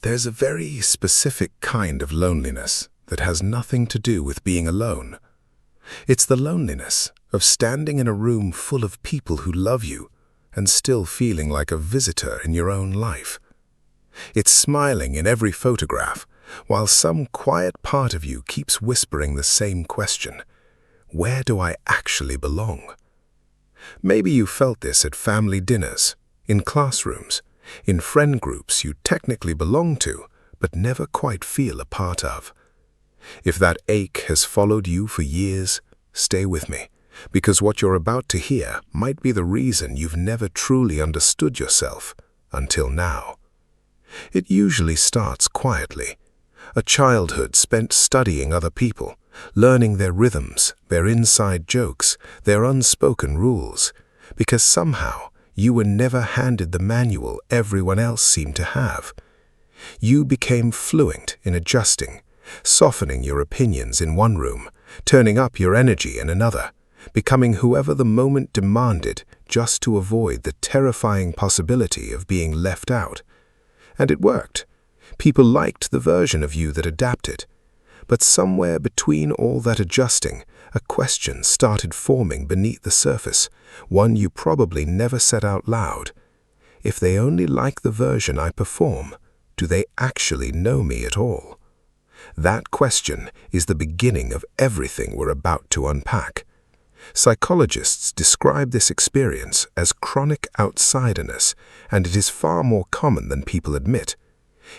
There's a very specific kind of loneliness that has nothing to do with being alone. It's the loneliness of standing in a room full of people who love you and still feeling like a visitor in your own life. It's smiling in every photograph, while some quiet part of you keeps whispering the same question: where do I actually belong? Maybe you felt this at family dinners, in classrooms, in friend groups you technically belong to, but never quite feel a part of. If that ache has followed you for years, stay with me, because what you're about to hear might be the reason you've never truly understood yourself until now. It usually starts quietly. A childhood spent studying other people, learning their rhythms, their inside jokes, their unspoken rules, because somehow you were never handed the manual everyone else seemed to have. You became fluent in adjusting, softening your opinions in one room, turning up your energy in another, becoming whoever the moment demanded just to avoid the terrifying possibility of being left out. And it worked. People liked the version of you that adapted. But somewhere between all that adjusting, a question started forming beneath the surface, one you probably never said out loud. If they only like the version I perform, do they actually know me at all? That question is the beginning of everything we're about to unpack. Psychologists describe this experience as chronic outsiderness, and it is far more common than people admit.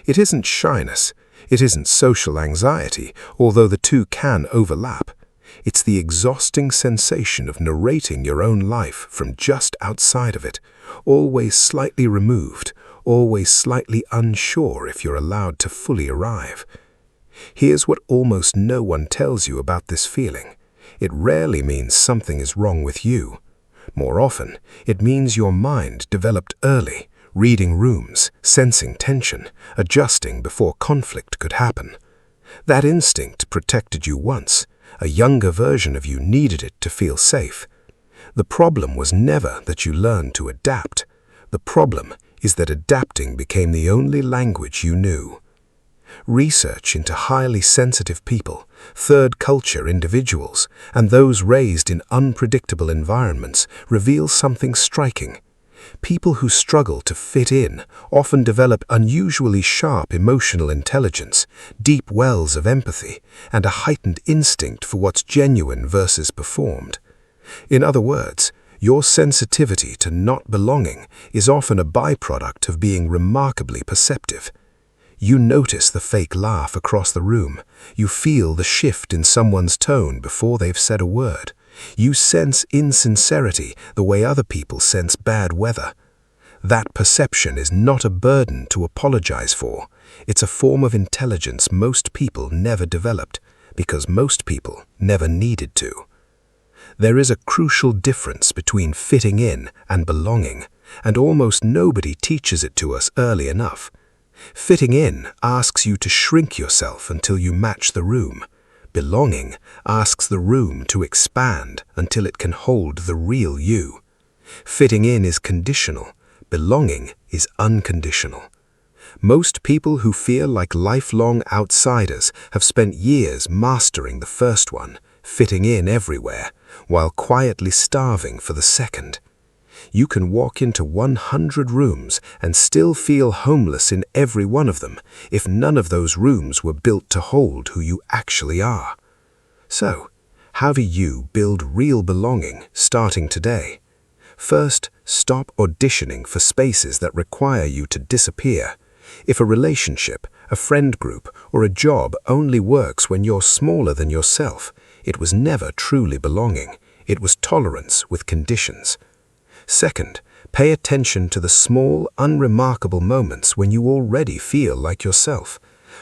It isn't shyness, it isn't social anxiety, although the two can overlap. It's the exhausting sensation of narrating your own life from just outside of it, always slightly removed, always slightly unsure if you're allowed to fully arrive. Here's what almost no one tells you about this feeling. It rarely means something is wrong with you. More often, it means your mind developed early, reading rooms, sensing tension, adjusting before conflict could happen. That instinct protected you once. A younger version of you needed it to feel safe. The problem was never that you learned to adapt. The problem is that adapting became the only language you knew. Research into highly sensitive people, third culture individuals, and those raised in unpredictable environments reveals something striking. People who struggle to fit in often develop unusually sharp emotional intelligence, deep wells of empathy, and a heightened instinct for what's genuine versus performed. In other words, your sensitivity to not belonging is often a byproduct of being remarkably perceptive. You notice the fake laugh across the room. You feel the shift in someone's tone before they've said a word. You sense insincerity the way other people sense bad weather. That perception is not a burden to apologize for. It's a form of intelligence most people never developed, because most people never needed to. There is a crucial difference between fitting in and belonging, and almost nobody teaches it to us early enough. Fitting in asks you to shrink yourself until you match the room. Belonging asks the room to expand until it can hold the real you. Fitting in is conditional. Belonging is unconditional. Most people who feel like lifelong outsiders have spent years mastering the first one, fitting in everywhere, while quietly starving for the second. You can walk into 100 rooms and still feel homeless in every one of them if none of those rooms were built to hold who you actually are. So, how do you build real belonging starting today? First, stop auditioning for spaces that require you to disappear. If a relationship, a friend group, or a job only works when you're smaller than yourself, it was never truly belonging. It was tolerance with conditions. Second, pay attention to the small, unremarkable moments when you already feel like yourself.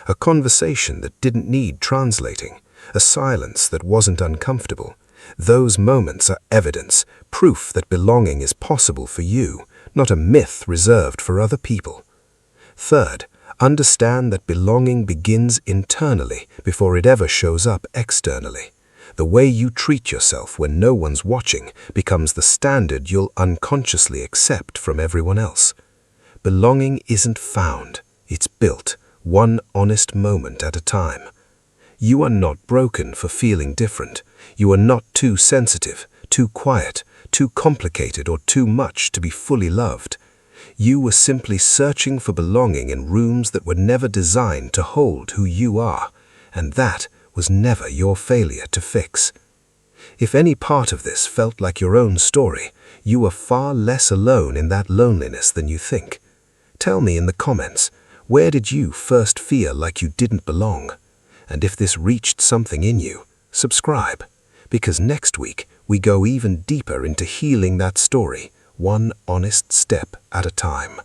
A conversation that didn't need translating, a silence that wasn't uncomfortable. Those moments are evidence, proof that belonging is possible for you, not a myth reserved for other people. Third, understand that belonging begins internally before it ever shows up externally. The way you treat yourself when no one's watching becomes the standard you'll unconsciously accept from everyone else. Belonging isn't found, it's built, one honest moment at a time. You are not broken for feeling different. You are not too sensitive, too quiet, too complicated, or too much to be fully loved. You were simply searching for belonging in rooms that were never designed to hold who you are, and that was never your failure to fix. If any part of this felt like your own story, you are far less alone in that loneliness than you think. Tell me in the comments, where did you first feel like you didn't belong? And if this reached something in you, subscribe, because next week we go even deeper into healing that story, one honest step at a time.